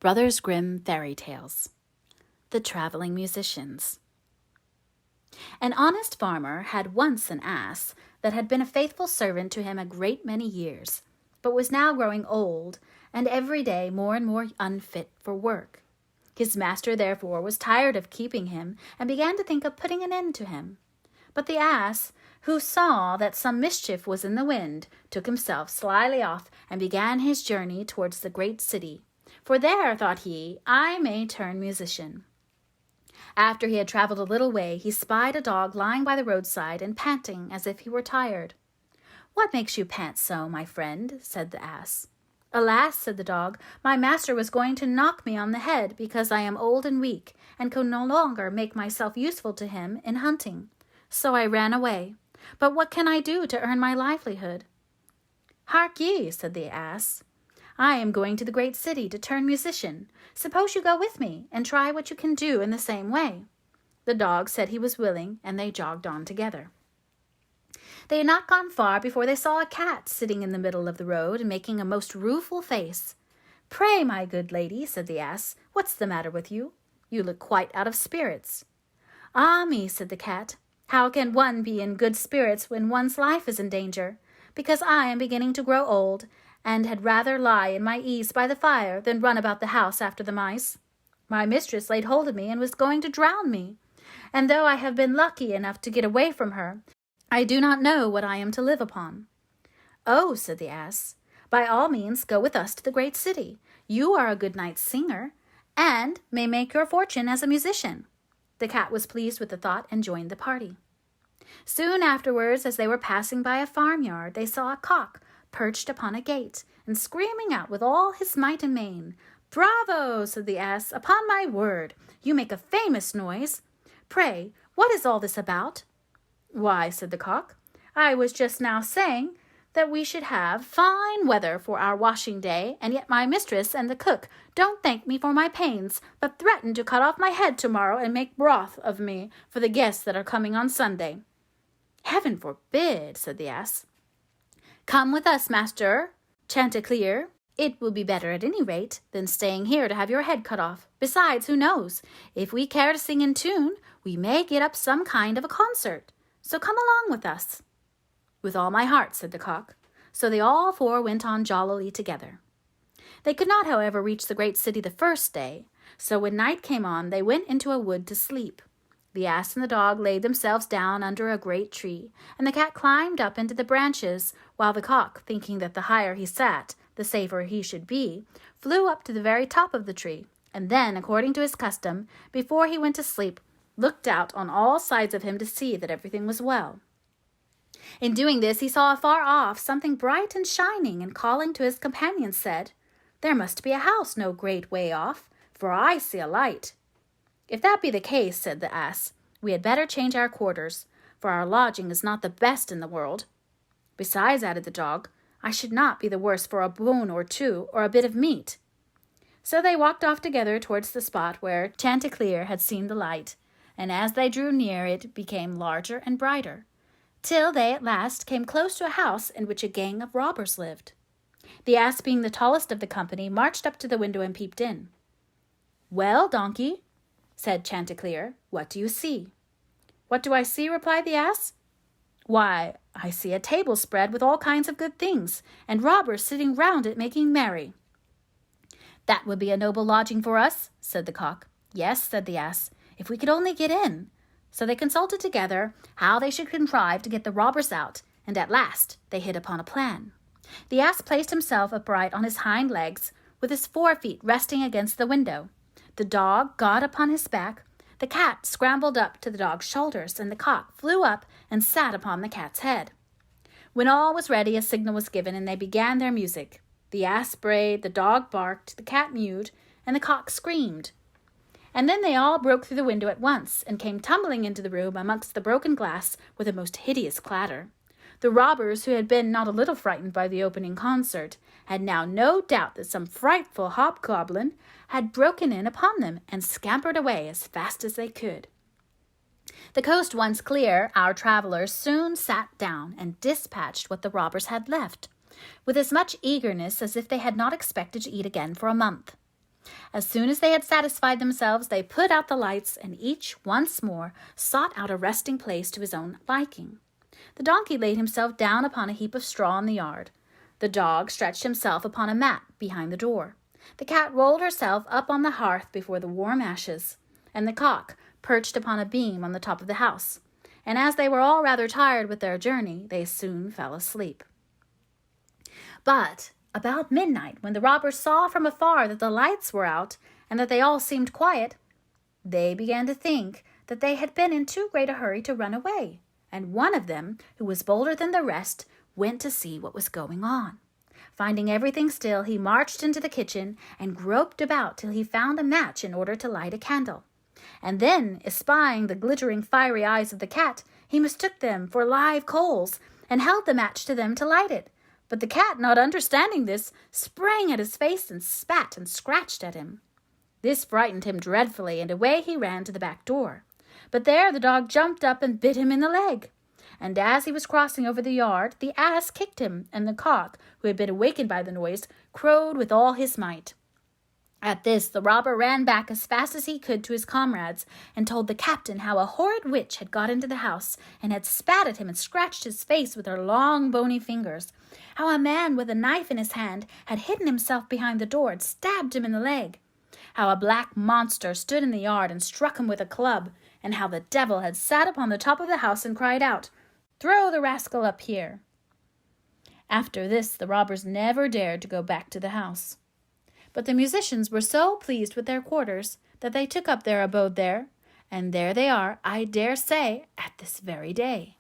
Brothers Grimm Fairy Tales. The Traveling Musicians. An honest farmer had once an ass that had been a faithful servant to him a great many years, but was now growing old, and every day more and more unfit for work. His master therefore was tired of keeping him, and began to think of putting an end to him. But the ass, who saw that some mischief was in the wind, took himself slyly off, and began his journey towards the great city. For there, thought he, I may turn musician. After he had traveled a little way, he spied a dog lying by the roadside and panting as if he were tired. "What makes you pant so, my friend?" said the ass. "Alas," said the dog, "my master was going to knock me on the head because I am old and weak, and can no longer make myself useful to him in hunting. So I ran away. But what can I do to earn my livelihood?" "Hark ye," said the ass, "I am going to the great city to turn musician. Suppose you go with me, and try what you can do in the same way." The dog said he was willing, and they jogged on together. They had not gone far before they saw a cat sitting in the middle of the road and making a most rueful face. "Pray, my good lady," said the ass, "what's the matter with you? You look quite out of spirits." "Ah me," said the cat, "how can one be in good spirits when one's life is in danger? Because I am beginning to grow old, and had rather lie in my ease by the fire than run about the house after the mice. My mistress laid hold of me and was going to drown me, and though I have been lucky enough to get away from her, I do not know what I am to live upon." "Oh," said the ass, "by all means go with us to the great city. You are a good night's singer, and may make your fortune as a musician." The cat was pleased with the thought and joined the party. Soon afterwards, as they were passing by a farmyard, they saw a cock perched upon a gate, and screaming out with all his might and main. "Bravo!" said the ass, "upon my word, you make a famous noise. Pray, what is all this about?" "Why," said the cock, "I was just now saying that we should have fine weather for our washing day, and yet my mistress and the cook don't thank me for my pains, but threaten to cut off my head tomorrow and make broth of me for the guests that are coming on Sunday." "Heaven forbid," said the ass. "Come with us, Master Chanticleer. It will be better at any rate than staying here to have your head cut off. Besides, who knows? If we care to sing in tune, we may get up some kind of a concert. So come along with us." "With all my heart," said the cock. So they all four went on jollily together. They could not, however, reach the great city the first day, so when night came on, they went into a wood to sleep. The ass and the dog laid themselves down under a great tree, and the cat climbed up into the branches, while the cock, thinking that the higher he sat, the safer he should be, flew up to the very top of the tree, and then, according to his custom, before he went to sleep, looked out on all sides of him to see that everything was well. In doing this, he saw afar off something bright and shining, and calling to his companions said, "There must be a house no great way off, for I see a light." "If that be the case," said the ass, "we had better change our quarters, for our lodging is not the best in the world. Besides," added the dog, "I should not be the worse for a bone or two, or a bit of meat." So they walked off together towards the spot where Chanticleer had seen the light, and as they drew near it became larger and brighter, till they at last came close to a house in which a gang of robbers lived. The ass, being the tallest of the company, marched up to the window and peeped in. "Well, donkey," said Chanticleer, "what do you see?" "What do I see?" replied the ass. "Why, I see a table spread with all kinds of good things, and robbers sitting round it making merry." "That would be a noble lodging for us," said the cock. "Yes," said the ass, "if we could only get in." So they consulted together how they should contrive to get the robbers out, and at last they hit upon a plan. The ass placed himself upright on his hind legs, with his 4 feet resting against the window. The dog got upon his back, the cat scrambled up to the dog's shoulders, and the cock flew up and sat upon the cat's head. When all was ready, a signal was given, and they began their music. The ass brayed, the dog barked, the cat mewed, and the cock screamed. And then they all broke through the window at once, and came tumbling into the room amongst the broken glass with a most hideous clatter. The robbers, who had been not a little frightened by the opening concert, had now no doubt that some frightful hobgoblin had broken in upon them, and scampered away as fast as they could. The coast once clear, our travellers soon sat down and dispatched what the robbers had left, with as much eagerness as if they had not expected to eat again for a month. As soon as they had satisfied themselves, they put out the lights, and each once more sought out a resting place to his own liking. The donkey laid himself down upon a heap of straw in the yard. The dog stretched himself upon a mat behind the door. The cat rolled herself up on the hearth before the warm ashes, and the cock perched upon a beam on the top of the house. And as they were all rather tired with their journey, they soon fell asleep. But about midnight, when the robbers saw from afar that the lights were out, and that they all seemed quiet, they began to think that they had been in too great a hurry to run away, and one of them, who was bolder than the rest, went to see what was going on. Finding everything still, he marched into the kitchen and groped about till he found a match in order to light a candle. And then, espying the glittering fiery eyes of the cat, he mistook them for live coals, and held the match to them to light it. But the cat, not understanding this, sprang at his face and spat and scratched at him. This frightened him dreadfully, and away he ran to the back door. But there the dog jumped up and bit him in the leg. And as he was crossing over the yard, the ass kicked him, and the cock, who had been awakened by the noise, crowed with all his might. At this the robber ran back as fast as he could to his comrades, and told the captain how a horrid witch had got into the house, and had spat at him and scratched his face with her long bony fingers, how a man with a knife in his hand had hidden himself behind the door and stabbed him in the leg, how a black monster stood in the yard and struck him with a club, and how the devil had sat upon the top of the house and cried out, "Throw the rascal up here." After this the robbers never dared to go back to the house. But the musicians were so pleased with their quarters that they took up their abode there, and there they are, I dare say, at this very day.